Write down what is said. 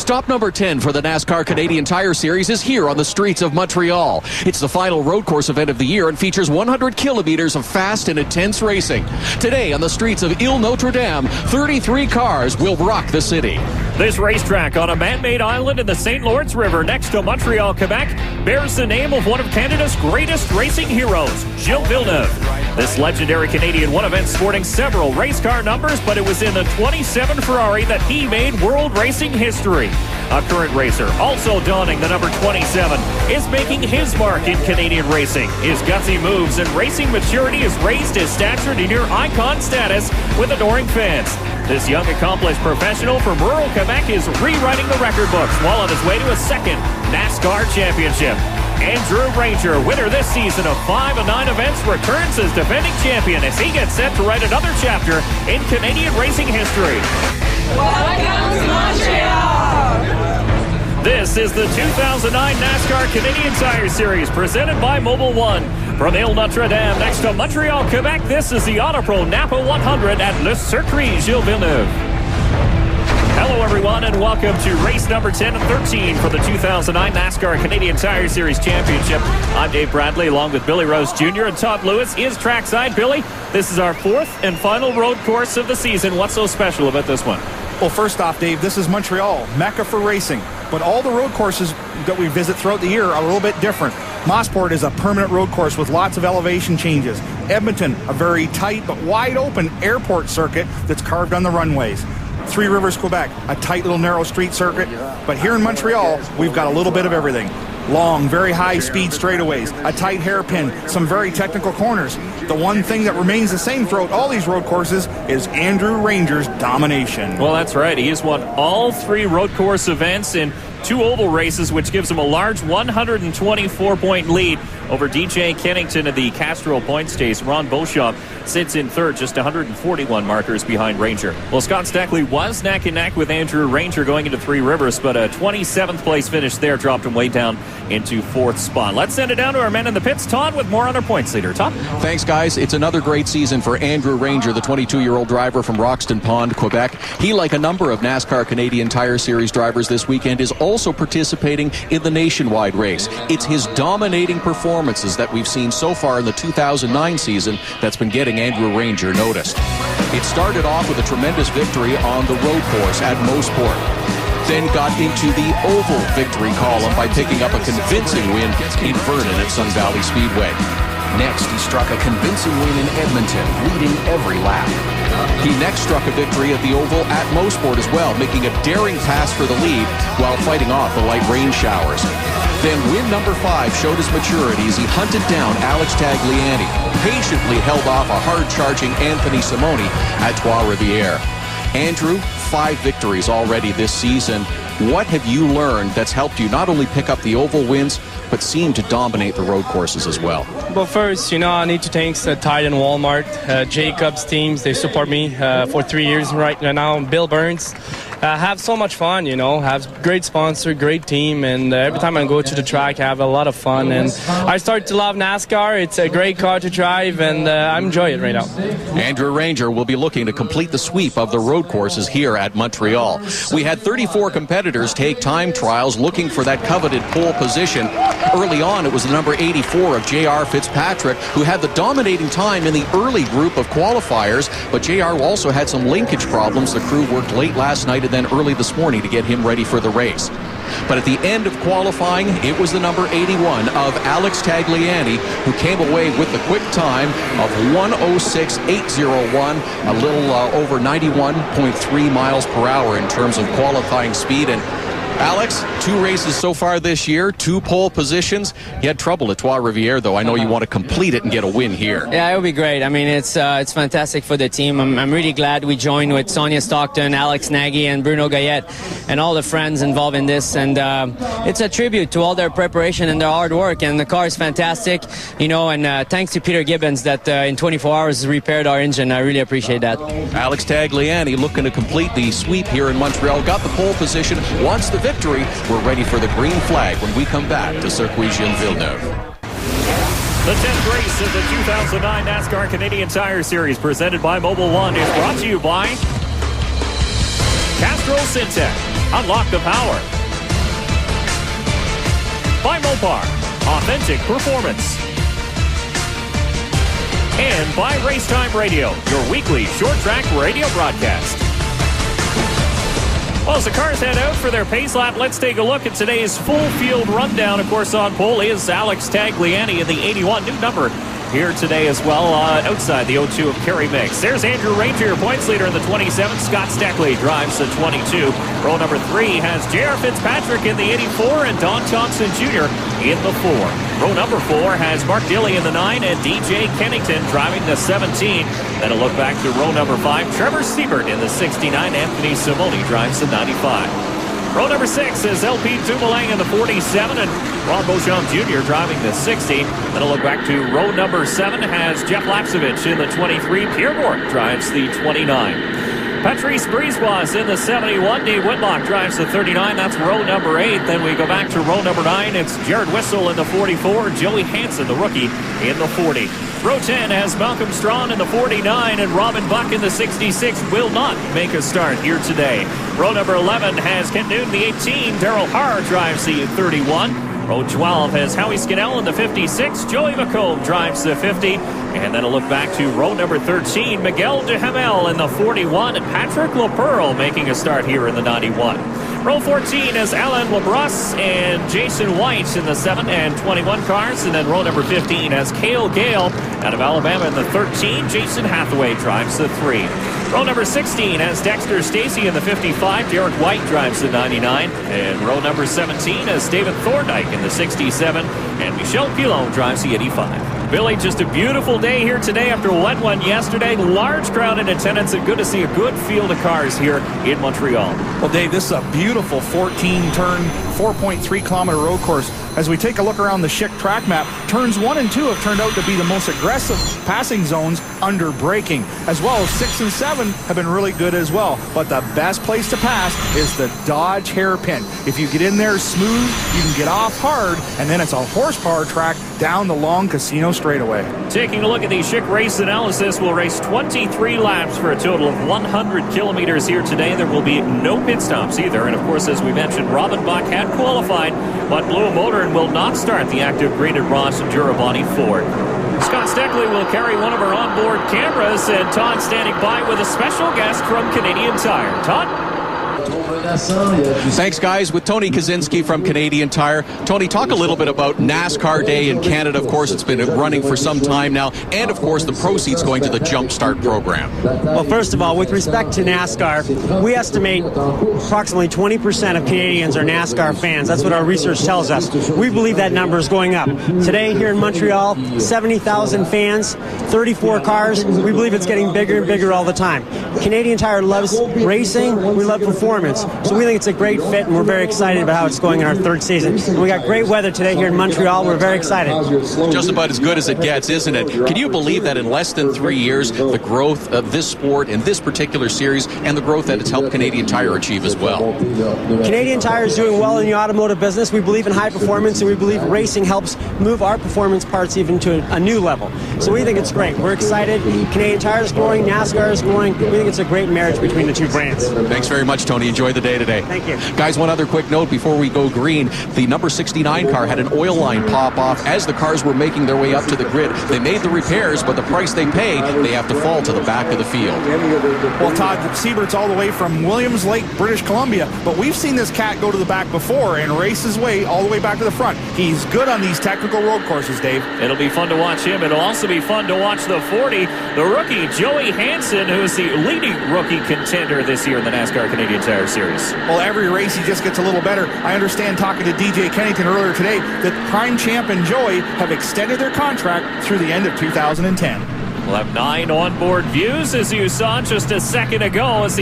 Stop number 10 for the NASCAR Canadian Tire Series is here on the streets of Montreal. It's the final road course event of the year and features 100 kilometers of fast and intense racing. Today on the streets of Ile Notre Dame, 33 cars will rock the city. This racetrack on a man-made island in the St. Lawrence River next to Montreal, Quebec, bears the name of one of Canada's greatest racing heroes, Gilles Villeneuve. This legendary Canadian won events sporting several race car numbers, but it was in the 27 Ferrari that he made world racing history. A current racer, also donning the number 27, is making his mark in Canadian racing. His gutsy moves and racing maturity has raised his stature to near icon status with adoring fans. This young, accomplished professional from rural Quebec is rewriting the record books while on his way to a second NASCAR championship. Andrew Ranger, winner this season of 5 of 9 events, returns as defending champion as he gets set to write another chapter in Canadian racing history. Welcome to Montreal! This is the 2009 NASCAR Canadian Tire Series presented by Mobil 1. From Ile Notre Dame next to Montreal, Quebec, this is the Auto Pro Napa 100 at Le Circuit Gilles Villeneuve. Hello, everyone, and welcome to race number 10 and 13 for the 2009 NASCAR Canadian Tire Series Championship. I'm Dave Bradley, along with Billy Rose Jr. and Todd Lewis is trackside. Billy, this is our 4th and final road course of the season. What's so special about this one? Well, first off, Dave, this is Montreal, Mecca for racing. But all the road courses that we visit throughout the year are a little bit different. Mossport is a permanent road course with lots of elevation changes. Edmonton, a very tight but wide open airport circuit that's carved on the runways. Three Rivers, Quebec, a tight little narrow street circuit. But here in Montreal, we've got a little bit of everything. Long, very high-speed straightaways, a tight hairpin, some very technical corners. The one thing that remains the same throughout all these road courses is Andrew Ranger's domination. Well, that's right. He has won all 3 road course events in 2 oval races, which gives him a large 124-point lead over DJ Kennington of the Castrol Points Chase. Ron Beauchamp sits in third, just 141 markers behind Ranger. Well, Scott Stackley was neck and neck with Andrew Ranger going into 3 Rivers, but a 27th place finish there dropped him way down into 4th spot. Let's send it down to our men in the pits. Todd with more on our points leader. Todd? Thanks, guys. It's another great season for Andrew Ranger, the 22-year-old driver from Roxton Pond, Quebec. He, like a number of NASCAR Canadian Tire Series drivers this weekend, is also participating in the nationwide race. It's his dominating performances that we've seen so far in the 2009 season that's been getting Andrew Ranger noticed. It started off with a tremendous victory on the road course at Mosport. Then got into the oval victory column by picking up a convincing win in Vernon at Sun Valley Speedway. Next, he struck a convincing win in Edmonton, leading every lap. He next struck a victory at the oval at Mosport as well, making a daring pass for the lead while fighting off the light rain showers. Then win number 5 showed his maturity as he hunted down Alex Tagliani, patiently held off a hard-charging Anthony Simoni at Trois-Rivières. Andrew, 5 victories already this season. What have you learned that's helped you not only pick up the oval wins, but seem to dominate the road courses as well? Well, first, I need to thank Tide and Walmart, Jacob's teams. They support me for 3 years right now. Bill Burns. Have so much fun, have great sponsor, great team, and every time I go to the track, I have a lot of fun, and I start to love NASCAR. It's a great car to drive, and I enjoy it right now. Andrew Ranger will be looking to complete the sweep of the road courses here at Montreal. We had 34 competitors take time trials looking for that coveted pole position. Early on, it was the number 84 of J.R. Fitzpatrick, who had the dominating time in the early group of qualifiers, but J.R. also had some linkage problems. The crew worked late last night and then early this morning to get him ready for the race. But at the end of qualifying, it was the number 81 of Alex Tagliani who came away with the quick time of 1:06.801, a little over 91.3 miles per hour in terms of qualifying speed. And Alex, 2 races so far this year, 2 pole positions. You had trouble at Trois-Rivières, though. I know you want to complete it and get a win here. Yeah, it would be great. I mean, it's fantastic for the team. I'm really glad we joined with Sonia Stockton, Alex Nagy, and Bruno Gayet, and all the friends involved in this. And it's a tribute to all their preparation and their hard work. And the car is fantastic, and thanks to Peter Gibbons that in 24 hours repaired our engine. I really appreciate that. Alex Tagliani looking to complete the sweep here in Montreal. Got the pole position, wants the victory. We're ready for the green flag when we come back to Circuit Gilles Villeneuve. The 10th race of the 2009 NASCAR Canadian Tire Series presented by Mobil 1 is brought to you by Castrol Syntec. Unlock the power. By Mopar, authentic performance. And by Racetime Radio, your weekly short track radio broadcast. Well, as the cars head out for their pace lap, let's take a look at today's full field rundown. Of course, on pole is Alex Tagliani in the 81, new number here today as well, outside the 02 of Kerry Mix. There's Andrew Ranger, your points leader in the 27. Scott Steckley drives the 22. Row number 3 has J.R. Fitzpatrick in the 84 and Don Thompson Jr. in the 4. Row number 4 has Mark Dilley in the 9 and DJ Kennington driving the 17. Then a look back to row number 5. Trevor Siebert in the 69. Anthony Simoni drives the 95. Row number 6 is LP Dumoulin in the 47 and Ron Beauchamp Jr. driving the 60. Then a look back to row number 7 has Jeff Lapsevich in the 23. Pierre Bourque drives the 29. Patrice Brisebois in the 71. Dave Whitlock drives the 39. That's row number 8. Then we go back to row number 9. It's Jared Wissel in the 44. Joey Hansen, the rookie, in the 40. Row 10 has Malcolm Strawn in the 49 and Robin Buck in the 66 will not make a start here today. Row number 11 has Kent Newton in the 18. Daryl Harr drives the 31. Row 12 has Howie Scannell in the 56. Joey McComb drives the 50. And then a look back to row number 13. Miguel Duhamel in the 41. And Patrick LaPearl making a start here in the 91. Row 14 is Alan Labrosse and Jason White in the 7 and 21 cars. And then row number 15 has Cale Gale out of Alabama in the 13. Jason Hathaway drives the 3. Row number 16 has Dexter Stacey in the 55. Derek White drives the 99. And row number 17 has David Thorndike in the 67. And Michel Pilon drives the 85. Billy, just a beautiful day here today after a wet one yesterday. Large crowd in attendance and good to see a good field of cars here in Montreal. Well, Dave, this is a beautiful 14-turn, 4.3-kilometer road course. As we take a look around the Schick track map, turns 1 and 2 have turned out to be the most aggressive passing zones under braking, as well as 6 and 7 have been really good as well. But the best place to pass is the Dodge hairpin. If you get in there smooth, you can get off hard, and then it's a horsepower track down the long casino straightaway. Taking a look at the Schick race analysis, we'll race 23 laps for a total of 100 kilometers here today. There will be no pit stops either. And of course, as we mentioned, Robin Buck had qualified, but blew a motor and will not start the active green and Ross Durabani Ford. Scott Steckley will carry one of our onboard cameras, and Todd standing by with a special guest from Canadian Tire. Todd? Thanks, guys. With Tony Kaczynski from Canadian Tire. Tony, talk a little bit about NASCAR Day in Canada. Of course, it's been running for some time now. And, of course, the proceeds going to the Jumpstart program. Well, first of all, with respect to NASCAR, we estimate approximately 20% of Canadians are NASCAR fans. That's what our research tells us. We believe that number is going up. Today here in Montreal, 70,000 fans, 34 cars. We believe it's getting bigger and bigger all the time. Canadian Tire loves racing. We love performance. So we think it's a great fit, and we're very excited about how it's going in our 3rd season. And we got great weather today here in Montreal. We're very excited. Just about as good as it gets, isn't it? Can you believe that in less than 3 years, the growth of this sport in this particular series and the growth that it's helped Canadian Tire achieve as well? Canadian Tire is doing well in the automotive business. We believe in high performance, and we believe racing helps move our performance parts even to a new level. So we think it's great. We're excited. Canadian Tire is growing. NASCAR is growing. We think it's a great marriage between the two brands. Thanks very much, Tony. Enjoy the day today. Thank you. Guys, one other quick note before we go green. The number 69 car had an oil line pop off as the cars were making their way up to the grid. They made the repairs, but the price they pay, they have to fall to the back of the field. Well, Todd, Siebert's all the way from Williams Lake, British Columbia, but we've seen this cat go to the back before and race his way all the way back to the front. He's good on these technical road courses, Dave. It'll be fun to watch him. It'll also be fun to watch the 40. The rookie, Joey Hansen, who is the leading rookie contender this year in the NASCAR Canadian Tire Series. Well, every race he just gets a little better. I understand, talking to DJ Kennington earlier today, that Prime Champ and Joey have extended their contract through the end of 2010. We'll have 9 onboard views, as you saw just a second ago, as the